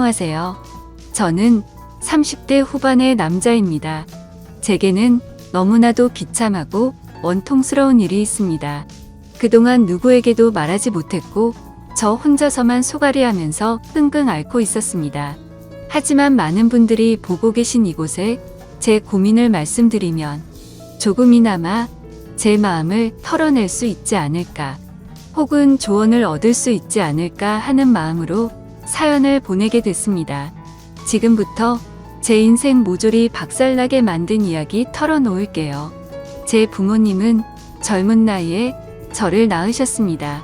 안녕하세요. 저는 30대 후반의 남자입니다. 제게는 너무나도 비참하고 원통스러운 일이 있습니다. 그동안 누구에게도 말하지 못했고 저 혼자서만 소갈이하면서 끙끙 앓고 있었습니다. 하지만 많은 분들이 보고 계신 이곳에 제 고민을 말씀드리면 조금이나마 제 마음을 털어낼 수 있지 않을까, 혹은 조언을 얻을 수 있지 않을까 하는 마음으로 사연을 보내게 됐습니다. 지금부터 제 인생 모조리 박살나게 만든 이야기 털어놓을게요. 제 부모님은 젊은 나이에 저를 낳으셨습니다.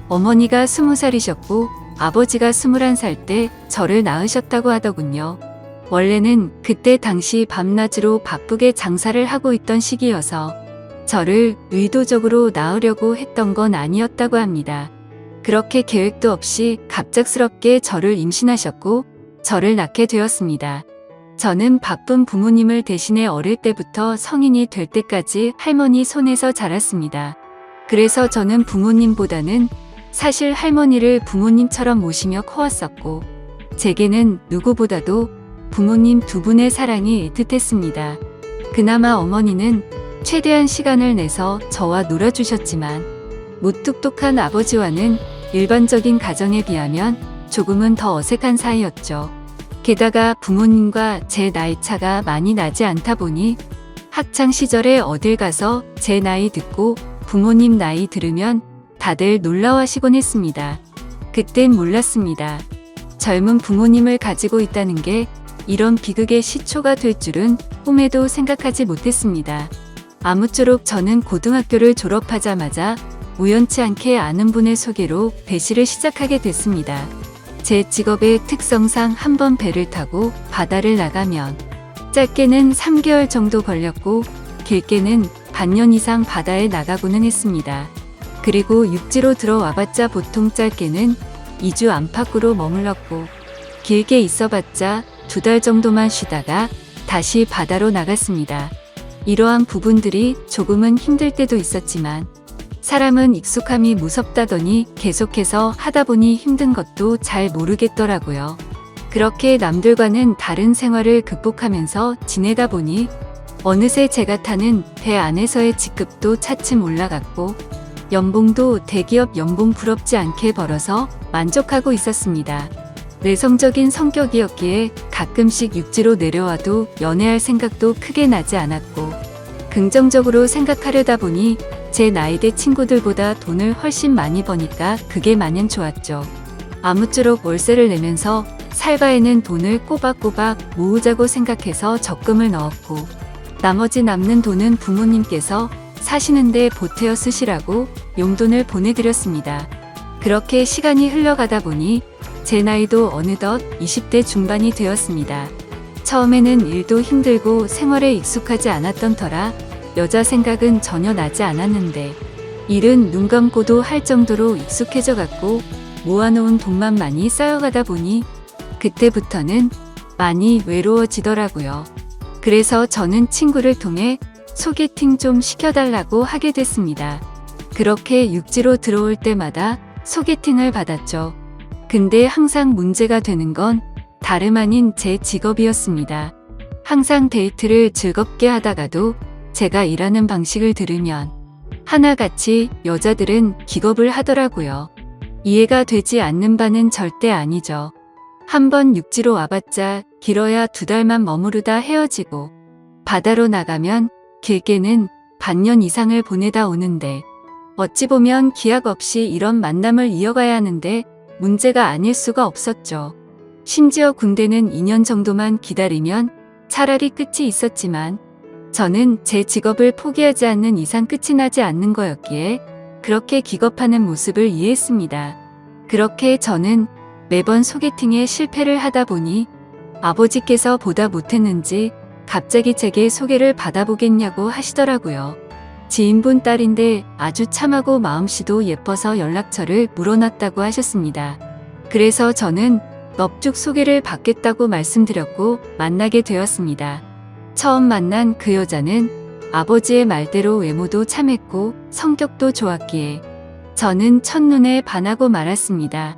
어머니가 20살이셨고 아버지가 21살 때 저를 낳으셨다고 하더군요. 원래는 그때 당시 밤낮으로 바쁘게 장사를 하고 있던 시기여서 저를 의도적으로 낳으려고 했던 건 아니었다고 합니다. 그렇게 계획도 없이 갑작스럽게 저를 임신하셨고 저를 낳게 되었습니다. 저는 바쁜 부모님을 대신해 어릴 때부터 성인이 될 때까지 할머니 손에서 자랐습니다. 그래서 저는 부모님보다는 사실 할머니를 부모님처럼 모시며 커왔었고 제게는 누구보다도 부모님 두 분의 사랑이 애틋했습니다. 그나마 어머니는 최대한 시간을 내서 저와 놀아주셨지만 무뚝뚝한 아버지와는 일반적인 가정에 비하면 조금은 더 어색한 사이였죠. 게다가 부모님과 제 나이 차가 많이 나지 않다 보니 학창 시절에 어딜 가서 제 나이 듣고 부모님 나이 들으면 다들 놀라워하시곤 했습니다. 그땐 몰랐습니다. 젊은 부모님을 가지고 있다는 게 이런 비극의 시초가 될 줄은 꿈에도 생각하지 못했습니다. 아무쪼록 저는 고등학교를 졸업하자마자 우연치 않게 아는 분의 소개로 배시를 시작하게 됐습니다. 제 직업의 특성상 한번 배를 타고 바다를 나가면 짧게는 3개월 정도 걸렸고 길게는 반년 이상 바다에 나가고는 했습니다. 그리고 육지로 들어와봤자 보통 짧게는 2주 안팎으로 머물렀고 길게 있어봤자 2달 정도만 쉬다가 다시 바다로 나갔습니다. 이러한 부분들이 조금은 힘들 때도 있었지만 사람은 익숙함이 무섭다더니 계속해서 하다 보니 힘든 것도 잘 모르겠더라고요. 그렇게 남들과는 다른 생활을 극복하면서 지내다 보니 어느새 제가 타는 배 안에서의 직급도 차츰 올라갔고 연봉도 대기업 연봉 부럽지 않게 벌어서 만족하고 있었습니다. 내성적인 성격이었기에 가끔씩 육지로 내려와도 연애할 생각도 크게 나지 않았고 긍정적으로 생각하려다 보니 제 나이대 친구들보다 돈을 훨씬 많이 버니까 그게 마냥 좋았죠. 아무쪼록 월세를 내면서 살바에는 돈을 꼬박꼬박 모으자고 생각해서 적금을 넣었고 나머지 남는 돈은 부모님께서 사시는데 보태어 쓰시라고 용돈을 보내드렸습니다. 그렇게 시간이 흘러가다 보니 제 나이도 어느덧 20대 중반이 되었습니다. 처음에는 일도 힘들고 생활에 익숙하지 않았던 터라 여자 생각은 전혀 나지 않았는데 일은 눈 감고도 할 정도로 익숙해져 갔고 모아놓은 돈만 많이 쌓여가다 보니 그때부터는 많이 외로워지더라고요. 그래서 저는 친구를 통해 소개팅 좀 시켜달라고 하게 됐습니다. 그렇게 육지로 들어올 때마다 소개팅을 받았죠. 근데 항상 문제가 되는 건 다름 아닌 제 직업이었습니다. 항상 데이트를 즐겁게 하다가도 제가 일하는 방식을 들으면 하나같이 여자들은 기겁을 하더라고요. 이해가 되지 않는 바는 절대 아니죠. 한번 육지로 와봤자 길어야 2달만 머무르다 헤어지고 바다로 나가면 길게는 반년 이상을 보내다 오는데 어찌 보면 기약 없이 이런 만남을 이어가야 하는데 문제가 아닐 수가 없었죠. 심지어 군대는 2년 정도만 기다리면 차라리 끝이 있었지만 저는 제 직업을 포기하지 않는 이상 끝이 나지 않는 거였기에 그렇게 기겁하는 모습을 이해했습니다. 그렇게 저는 매번 소개팅에 실패를 하다 보니 아버지께서 보다 못했는지 갑자기 제게 소개를 받아보겠냐고 하시더라고요. 지인분 딸인데 아주 참하고 마음씨도 예뻐서 연락처를 물어놨다고 하셨습니다. 그래서 저는 넙죽 소개를 받겠다고 말씀드렸고 만나게 되었습니다. 처음 만난 그 여자는 아버지의 말대로 외모도 참했고 성격도 좋았기에 저는 첫눈에 반하고 말았습니다.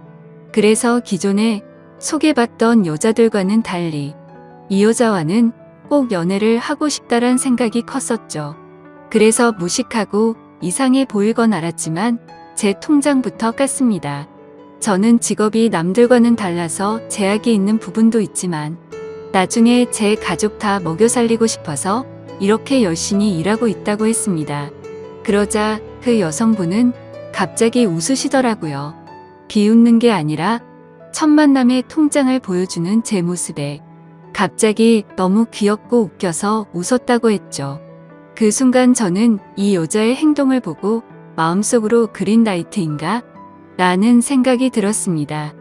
그래서 기존에 소개받던 여자들과는 달리 이 여자와는 꼭 연애를 하고 싶다란 생각이 컸었죠. 그래서 무식하고 이상해 보이건 알았지만 제 통장부터 깠습니다. 저는 직업이 남들과는 달라서 제약이 있는 부분도 있지만 나중에 제 가족 다 먹여 살리고 싶어서 이렇게 열심히 일하고 있다고 했습니다. 그러자 그 여성분은 갑자기 웃으시더라고요. 비웃는 게 아니라 첫 만남의 통장을 보여주는 제 모습에 갑자기 너무 귀엽고 웃겨서 웃었다고 했죠. 그 순간 저는 이 여자의 행동을 보고 마음속으로 그린라이트인가? 라는 생각이 들었습니다.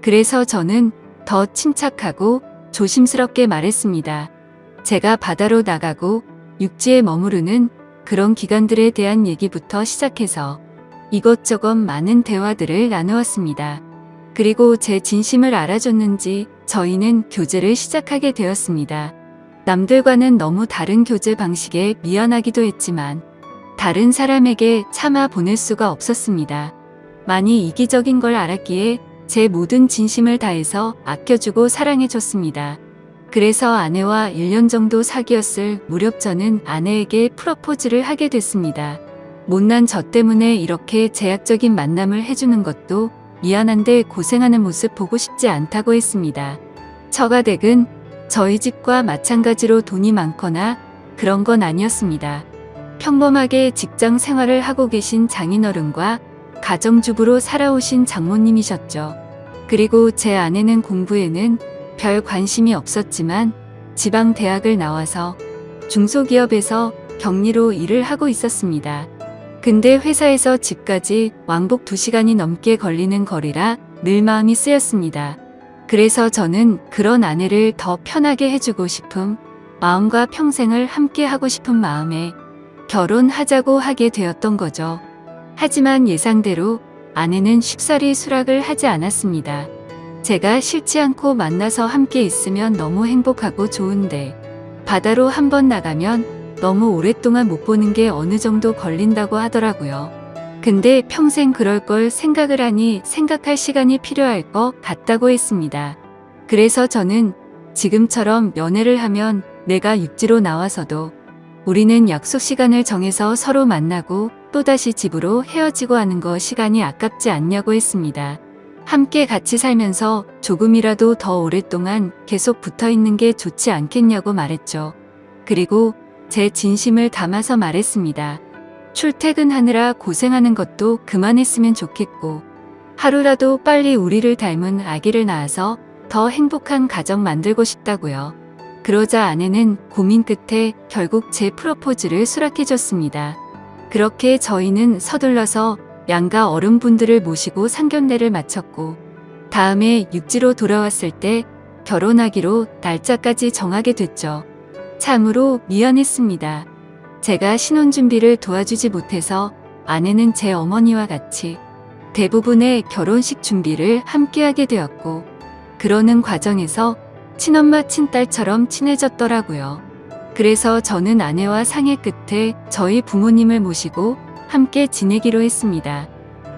그래서 저는 더 침착하고 조심스럽게 말했습니다. 제가 바다로 나가고 육지에 머무르는 그런 기간들에 대한 얘기부터 시작해서 이것저것 많은 대화들을 나누었습니다. 그리고 제 진심을 알아줬는지 저희는 교제를 시작하게 되었습니다. 남들과는 너무 다른 교제 방식에 미안하기도 했지만 다른 사람에게 참아 보낼 수가 없었습니다. 많이 이기적인 걸 알았기에 제 모든 진심을 다해서 아껴주고 사랑해줬습니다. 그래서 아내와 1년 정도 사귀었을 무렵 저는 아내에게 프러포즈를 하게 됐습니다. 못난 저 때문에 이렇게 제약적인 만남을 해주는 것도 미안한데 고생하는 모습 보고 싶지 않다고 했습니다. 처가댁은 저희 집과 마찬가지로 돈이 많거나 그런 건 아니었습니다. 평범하게 직장 생활을 하고 계신 장인어른과 가정주부로 살아오신 장모님이셨죠. 그리고 제 아내는 공부에는 별 관심이 없었지만 지방 대학을 나와서 중소기업에서 격리로 일을 하고 있었습니다. 근데 회사에서 집까지 왕복 2시간이 넘게 걸리는 거리라 늘 마음이 쓰였습니다. 그래서 저는 그런 아내를 더 편하게 해주고 싶은 마음과 평생을 함께 하고 싶은 마음에 결혼하자고 하게 되었던 거죠. 하지만 예상대로 아내는 쉽사리 수락을 하지 않았습니다. 제가 싫지 않고 만나서 함께 있으면 너무 행복하고 좋은데 바다로 한번 나가면 너무 오랫동안 못 보는 게 어느 정도 걸린다고 하더라고요. 근데 평생 그럴 걸 생각을 하니 생각할 시간이 필요할 것 같다고 했습니다. 그래서 저는 지금처럼 연애를 하면 내가 육지로 나와서도 우리는 약속 시간을 정해서 서로 만나고 또다시 집으로 헤어지고 하는 거 시간이 아깝지 않냐고 했습니다. 함께 같이 살면서 조금이라도 더 오랫동안 계속 붙어 있는 게 좋지 않겠냐고 말했죠. 그리고 제 진심을 담아서 말했습니다. 출퇴근하느라 고생하는 것도 그만했으면 좋겠고 하루라도 빨리 우리를 닮은 아기를 낳아서 더 행복한 가정 만들고 싶다고요. 그러자 아내는 고민 끝에 결국 제 프로포즈를 수락해줬습니다. 그렇게 저희는 서둘러서 양가 어른분들을 모시고 상견례를 마쳤고 다음에 육지로 돌아왔을 때 결혼하기로 날짜까지 정하게 됐죠. 참으로 미안했습니다. 제가 신혼준비를 도와주지 못해서 아내는 제 어머니와 같이 대부분의 결혼식 준비를 함께하게 되었고 그러는 과정에서 친엄마 친딸처럼 친해졌더라고요. 그래서 저는 아내와 상의 끝에 저희 부모님을 모시고 함께 지내기로 했습니다.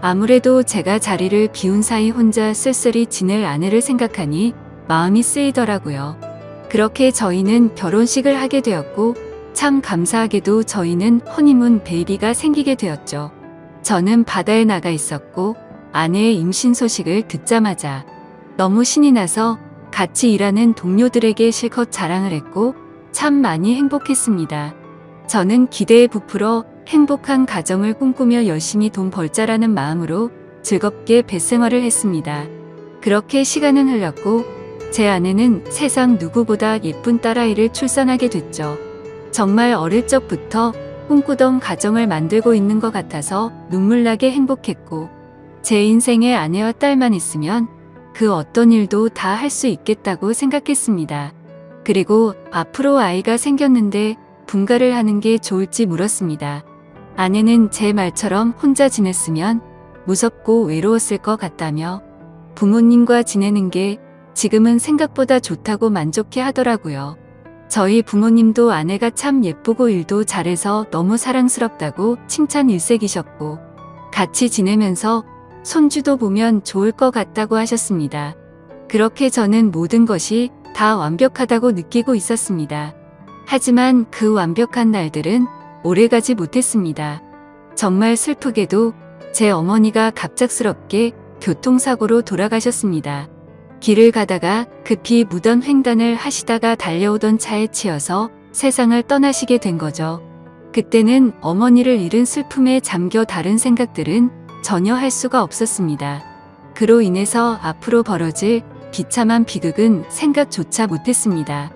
아무래도 제가 자리를 비운 사이 혼자 쓸쓸히 지낼 아내를 생각하니 마음이 쓰이더라고요. 그렇게 저희는 결혼식을 하게 되었고 참 감사하게도 저희는 허니문 베이비가 생기게 되었죠. 저는 바다에 나가 있었고 아내의 임신 소식을 듣자마자 너무 신이 나서 같이 일하는 동료들에게 실컷 자랑을 했고 참 많이 행복했습니다. 저는 기대에 부풀어 행복한 가정을 꿈꾸며 열심히 돈 벌자라는 마음으로 즐겁게 뱃생활을 했습니다. 그렇게 시간은 흘렀고 제 아내는 세상 누구보다 예쁜 딸아이를 출산하게 됐죠. 정말 어릴 적부터 꿈꾸던 가정을 만들고 있는 것 같아서 눈물나게 행복했고 제 인생에 아내와 딸만 있으면 그 어떤 일도 다 할 수 있겠다고 생각했습니다. 그리고 앞으로 아이가 생겼는데 분가를 하는 게 좋을지 물었습니다. 아내는 제 말처럼 혼자 지냈으면 무섭고 외로웠을 것 같다며 부모님과 지내는 게 지금은 생각보다 좋다고 만족해 하더라고요. 저희 부모님도 아내가 참 예쁘고 일도 잘해서 너무 사랑스럽다고 칭찬 일색이셨고 같이 지내면서 손주도 보면 좋을 것 같다고 하셨습니다. 그렇게 저는 모든 것이 다 완벽하다고 느끼고 있었습니다. 하지만 그 완벽한 날들은 오래가지 못했습니다. 정말 슬프게도 제 어머니가 갑작스럽게 교통사고로 돌아가셨습니다. 길을 가다가 급히 무던 횡단을 하시다가 달려오던 차에 치여서 세상을 떠나시게 된 거죠. 그때는 어머니를 잃은 슬픔에 잠겨 다른 생각들은 전혀 할 수가 없었습니다. 그로 인해서 앞으로 벌어질 비참한 비극은 생각조차 못했습니다.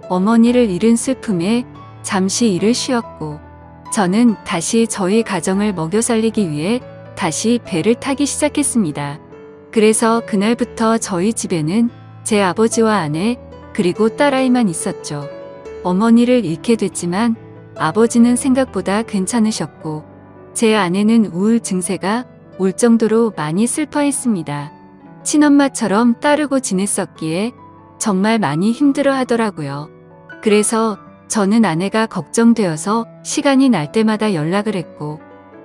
어머니를 잃은 슬픔에 잠시 일을 쉬었고 저는 다시 저희 가정을 먹여 살리기 위해 다시 배를 타기 시작했습니다. 그래서 그날부터 저희 집에는 제 아버지와 아내 그리고 딸아이만 있었죠. 어머니를 잃게 됐지만 아버지는 생각보다 괜찮으셨고 제 아내는 우울 증세가 올 정도로 많이 슬퍼했습니다. 친엄마처럼 따르고 지냈었기에 정말 많이 힘들어 하더라고요. 그래서 저는 아내가 걱정되어서 시간이 날 때마다 연락을 했고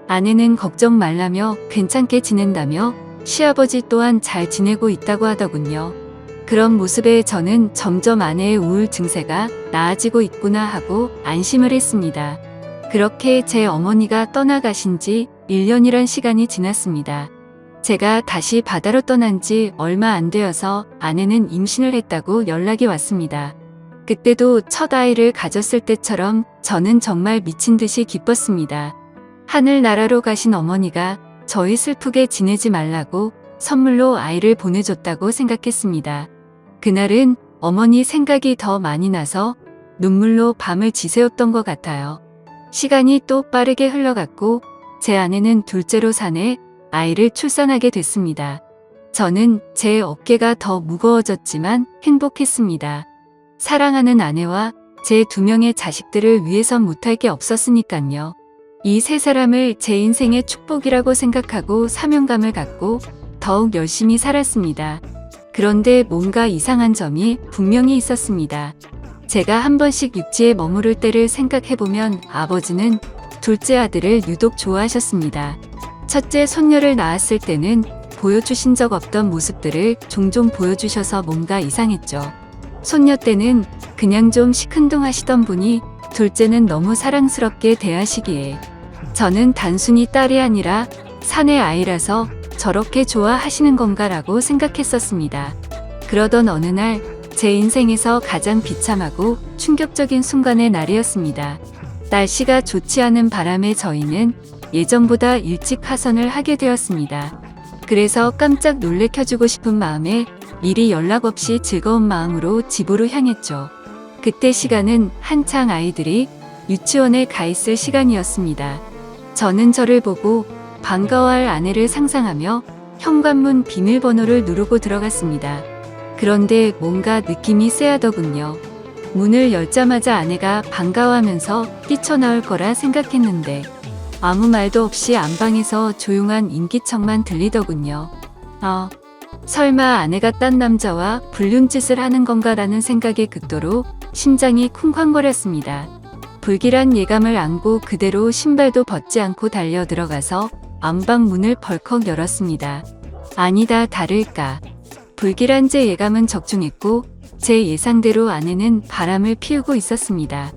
아내는 걱정 말라며 괜찮게 지낸다며 시아버지 또한 잘 지내고 있다고 하더군요. 그런 모습에 저는 점점 아내의 우울 증세가 나아지고 있구나 하고 안심을 했습니다. 그렇게 제 어머니가 떠나가신 지 1년이란 시간이 지났습니다. 제가 다시 바다로 떠난 지 얼마 안 되어서 아내는 임신을 했다고 연락이 왔습니다. 그때도 첫 아이를 가졌을 때처럼 저는 정말 미친 듯이 기뻤습니다. 하늘나라로 가신 어머니가 저희 슬프게 지내지 말라고 선물로 아이를 보내줬다고 생각했습니다. 그날은 어머니 생각이 더 많이 나서 눈물로 밤을 지새웠던 것 같아요. 시간이 또 빠르게 흘러갔고 제 아내는 둘째로 산에 아이를 출산하게 됐습니다. 저는 제 어깨가 더 무거워졌지만 행복했습니다. 사랑하는 아내와 제 2명의 자식들을 위해선 못할 게 없었으니깐요. 이 세 사람을 제 인생의 축복이라고 생각하고 사명감을 갖고 더욱 열심히 살았습니다. 그런데 뭔가 이상한 점이 분명히 있었습니다. 제가 한 번씩 육지에 머무를 때를 생각해보면 아버지는 둘째 아들을 유독 좋아하셨습니다. 첫째 손녀를 낳았을 때는 보여주신 적 없던 모습들을 종종 보여주셔서 뭔가 이상했죠. 손녀 때는 그냥 좀 시큰둥하시던 분이 둘째는 너무 사랑스럽게 대하시기에 저는 단순히 딸이 아니라 사내 아이라서 저렇게 좋아하시는 건가라고 생각했었습니다. 그러던 어느 날 제 인생에서 가장 비참하고 충격적인 순간의 날이었습니다. 날씨가 좋지 않은 바람에 저희는 예정보다 일찍 하선을 하게 되었습니다. 그래서 깜짝 놀래켜주고 싶은 마음에 미리 연락 없이 즐거운 마음으로 집으로 향했죠. 그때 시간은 한창 아이들이 유치원에 가 있을 시간이었습니다. 저는 저를 보고 반가워할 아내를 상상하며 현관문 비밀번호를 누르고 들어갔습니다. 그런데 뭔가 느낌이 쎄하더군요. 문을 열자마자 아내가 반가워하면서 뛰쳐나올 거라 생각했는데 아무 말도 없이 안방에서 조용한 인기척만 들리더군요. 설마 아내가 딴 남자와 불륜짓을 하는 건가라는 생각에 극도로 심장이 쿵쾅거렸습니다. 불길한 예감을 안고 그대로 신발도 벗지 않고 달려 들어가서 안방 문을 벌컥 열었습니다. 아니다 다를까. 불길한 제 예감은 적중했고 제 예상대로 아내는 바람을 피우고 있었습니다.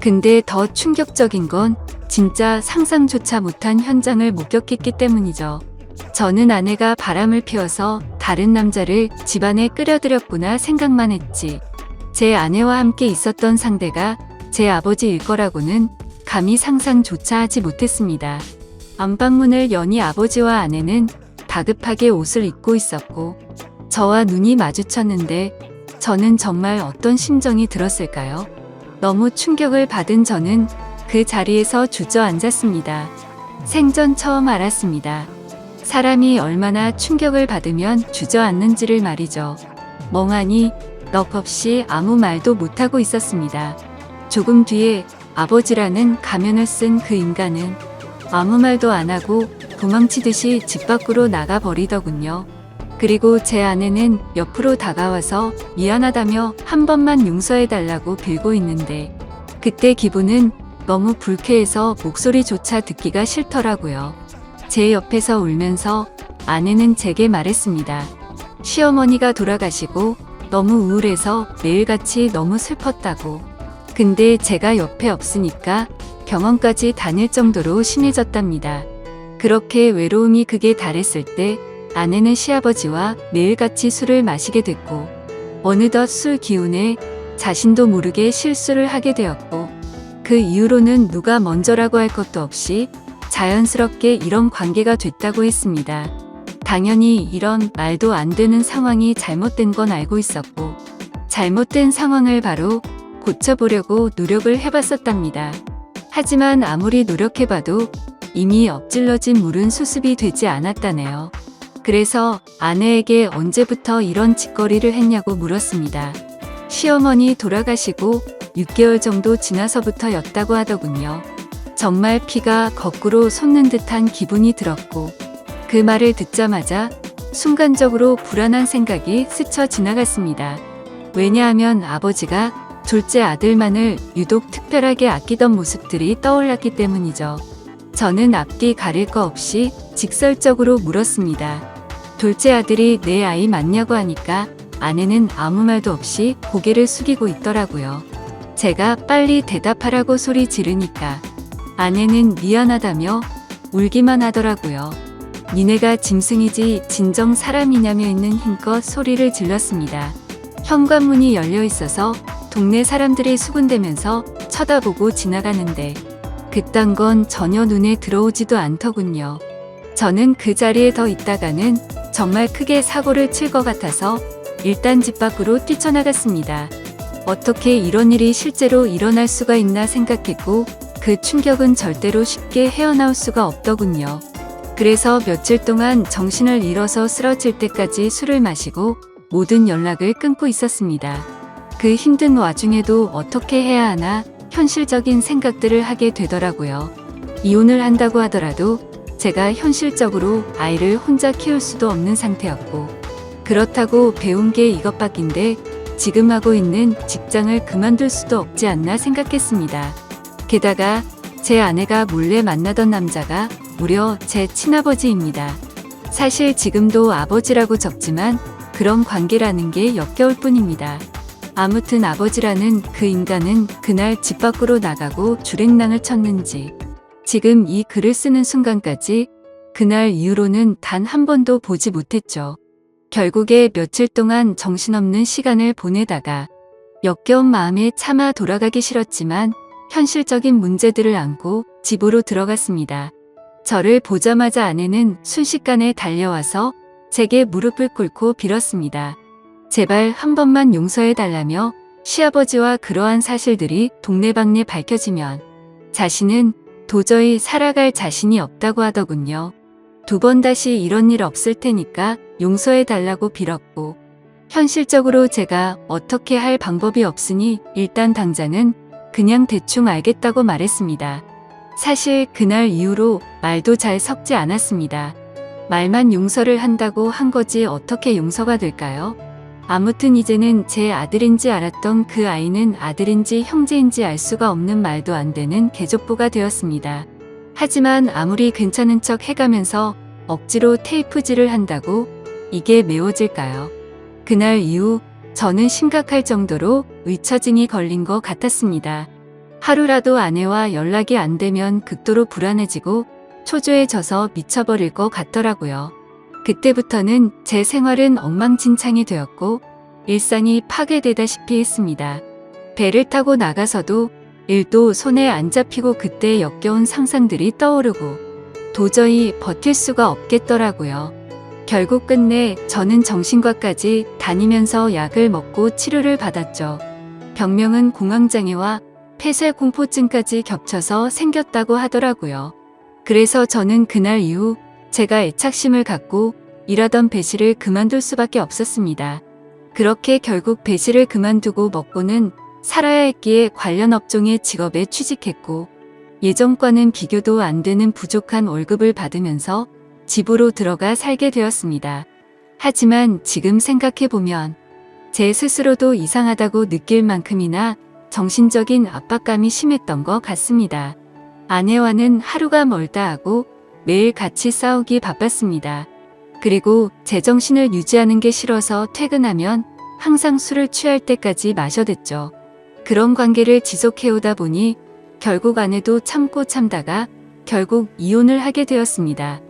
근데 더 충격적인 건 진짜 상상조차 못한 현장을 목격했기 때문이죠. 저는 아내가 바람을 피워서 다른 남자를 집안에 끌어들였구나 생각만 했지. 제 아내와 함께 있었던 상대가 제 아버지일 거라고는 감히 상상조차 하지 못했습니다. 안방문을 여니 아버지와 아내는 다급하게 옷을 입고 있었고 저와 눈이 마주쳤는데 저는 정말 어떤 심정이 들었을까요? 너무 충격을 받은 저는 그 자리에서 주저앉았습니다. 생전 처음 알았습니다. 사람이 얼마나 충격을 받으면 주저앉는지를 말이죠. 멍하니 넋 없이 아무 말도 못하고 있었습니다. 조금 뒤에 아버지라는 가면을 쓴 그 인간은 아무 말도 안 하고 도망치듯이 집 밖으로 나가버리더군요. 그리고 제 아내는 옆으로 다가와서 미안하다며 한 번만 용서해달라고 빌고 있는데 그때 기분은 너무 불쾌해서 목소리조차 듣기가 싫더라고요. 제 옆에서 울면서 아내는 제게 말했습니다. 시어머니가 돌아가시고 너무 우울해서 매일같이 너무 슬펐다고. 근데 제가 옆에 없으니까 병원까지 다닐 정도로 심해졌답니다. 그렇게 외로움이 극에 달했을 때 아내는 시아버지와 매일같이 술을 마시게 됐고, 어느덧 술 기운에 자신도 모르게 실수를 하게 되었고, 그 이후로는 누가 먼저라고 할 것도 없이 자연스럽게 이런 관계가 됐다고 했습니다. 당연히 이런 말도 안 되는 상황이 잘못된 건 알고 있었고, 잘못된 상황을 바로 고쳐보려고 노력을 해봤었답니다. 하지만 아무리 노력해봐도 이미 엎질러진 물은 수습이 되지 않았다네요. 그래서 아내에게 언제부터 이런 짓거리를 했냐고 물었습니다. 시어머니 돌아가시고 6개월 정도 지나서부터였다고 하더군요. 정말 피가 거꾸로 솟는 듯한 기분이 들었고, 그 말을 듣자마자 순간적으로 불안한 생각이 스쳐 지나갔습니다. 왜냐하면 아버지가 둘째 아들만을 유독 특별하게 아끼던 모습들이 떠올랐기 때문이죠. 저는 앞뒤 가릴 거 없이 직설적으로 물었습니다. 둘째 아들이 내 아이 맞냐고 하니까 아내는 아무 말도 없이 고개를 숙이고 있더라고요. 제가 빨리 대답하라고 소리 지르니까 아내는 미안하다며 울기만 하더라고요. 니네가 짐승이지 진정 사람이냐며 있는 힘껏 소리를 질렀습니다. 현관문이 열려 있어서 동네 사람들이 수군대면서 쳐다보고 지나가는데 그딴 건 전혀 눈에 들어오지도 않더군요. 저는 그 자리에 더 있다가는 정말 크게 사고를 칠 것 같아서 일단 집 밖으로 뛰쳐나갔습니다. 어떻게 이런 일이 실제로 일어날 수가 있나 생각했고, 그 충격은 절대로 쉽게 헤어나올 수가 없더군요. 그래서 며칠 동안 정신을 잃어서 쓰러질 때까지 술을 마시고 모든 연락을 끊고 있었습니다. 그 힘든 와중에도 어떻게 해야 하나 현실적인 생각들을 하게 되더라고요. 이혼을 한다고 하더라도 제가 현실적으로 아이를 혼자 키울 수도 없는 상태였고, 그렇다고 배운 게 이것밖인데 지금 하고 있는 직장을 그만둘 수도 없지 않나 생각했습니다. 게다가 제 아내가 몰래 만나던 남자가 무려 제 친아버지입니다. 사실 지금도 아버지라고 적지만 그런 관계라는 게 역겨울 뿐입니다. 아무튼 아버지라는 그 인간은 그날 집 밖으로 나가고 주랭랑을 쳤는지 지금 이 글을 쓰는 순간까지 그날 이후로는 단 한 번도 보지 못했죠. 결국에 며칠 동안 정신없는 시간을 보내다가 역겨운 마음에 차마 돌아가기 싫었지만 현실적인 문제들을 안고 집으로 들어갔습니다. 저를 보자마자 아내는 순식간에 달려와서 제게 무릎을 꿇고 빌었습니다. 제발 한 번만 용서해달라며 시아버지와 그러한 사실들이 동네방네 밝혀지면 자신은 도저히 살아갈 자신이 없다고 하더군요. 2번 다시 이런 일 없을 테니까 용서해달라고 빌었고, 현실적으로 제가 어떻게 할 방법이 없으니 일단 당장은 그냥 대충 알겠다고 말했습니다. 사실 그날 이후로 말도 잘 섞지 않았습니다. 말만 용서를 한다고 한 거지 어떻게 용서가 될까요? 아무튼 이제는 제 아들인지 알았던 그 아이는 아들인지 형제인지 알 수가 없는 말도 안 되는 개족보가 되었습니다. 하지만 아무리 괜찮은 척 해가면서 억지로 테이프질을 한다고 이게 메워질까요? 그날 이후 저는 심각할 정도로 의처증이 걸린 것 같았습니다. 하루라도 아내와 연락이 안 되면 극도로 불안해지고 초조해져서 미쳐버릴 것 같더라고요. 그때부터는 제 생활은 엉망진창이 되었고 일상이 파괴되다시피 했습니다. 배를 타고 나가서도 일도 손에 안 잡히고 그때 역겨운 상상들이 떠오르고 도저히 버틸 수가 없겠더라고요. 결국 끝내 저는 정신과까지 다니면서 약을 먹고 치료를 받았죠. 병명은 공황장애와 폐쇄공포증까지 겹쳐서 생겼다고 하더라고요. 그래서 저는 그날 이후 제가 애착심을 갖고 일하던 배실을 그만둘 수밖에 없었습니다. 그렇게 결국 배실을 그만두고 먹고는 살아야 했기에 관련 업종의 직업에 취직했고, 예전과는 비교도 안 되는 부족한 월급을 받으면서 집으로 들어가 살게 되었습니다. 하지만 지금 생각해보면 제 스스로도 이상하다고 느낄 만큼이나 정신적인 압박감이 심했던 것 같습니다. 아내와는 하루가 멀다 하고 매일 같이 싸우기 바빴습니다. 그리고 제정신을 유지하는 게 싫어서 퇴근하면 항상 술을 취할 때까지 마셔댔죠. 그런 관계를 지속해오다 보니 결국 아내도 참고 참다가 결국 이혼을 하게 되었습니다.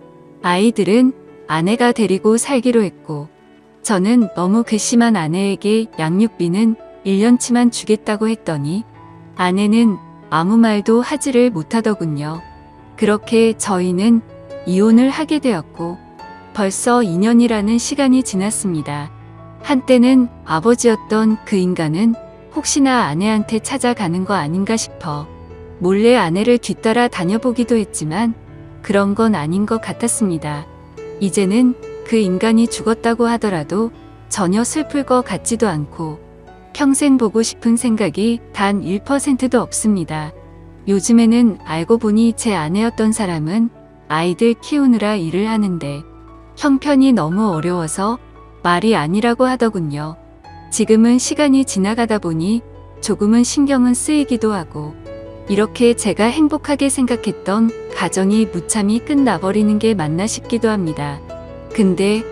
아이들은 아내가 데리고 살기로 했고, 저는 너무 괘씸한 아내에게 양육비는 1년치만 주겠다고 했더니 아내는 아무 말도 하지를 못하더군요. 그렇게 저희는 이혼을 하게 되었고 벌써 2년이라는 시간이 지났습니다. 한때는 아버지였던 그 인간은 혹시나 아내한테 찾아가는 거 아닌가 싶어 몰래 아내를 뒤따라 다녀보기도 했지만 그런 건 아닌 것 같았습니다. 이제는 그 인간이 죽었다고 하더라도 전혀 슬플 것 같지도 않고 평생 보고 싶은 생각이 단 1%도 없습니다. 요즘에는 알고 보니 제 아내였던 사람은 아이들 키우느라 일을 하는데 형편이 너무 어려워서 말이 아니라고 하더군요. 지금은 시간이 지나가다 보니 조금은 신경은 쓰이기도 하고 이렇게 제가 행복하게 생각했던 가정이 무참히 끝나버리는 게 맞나 싶기도 합니다. 근데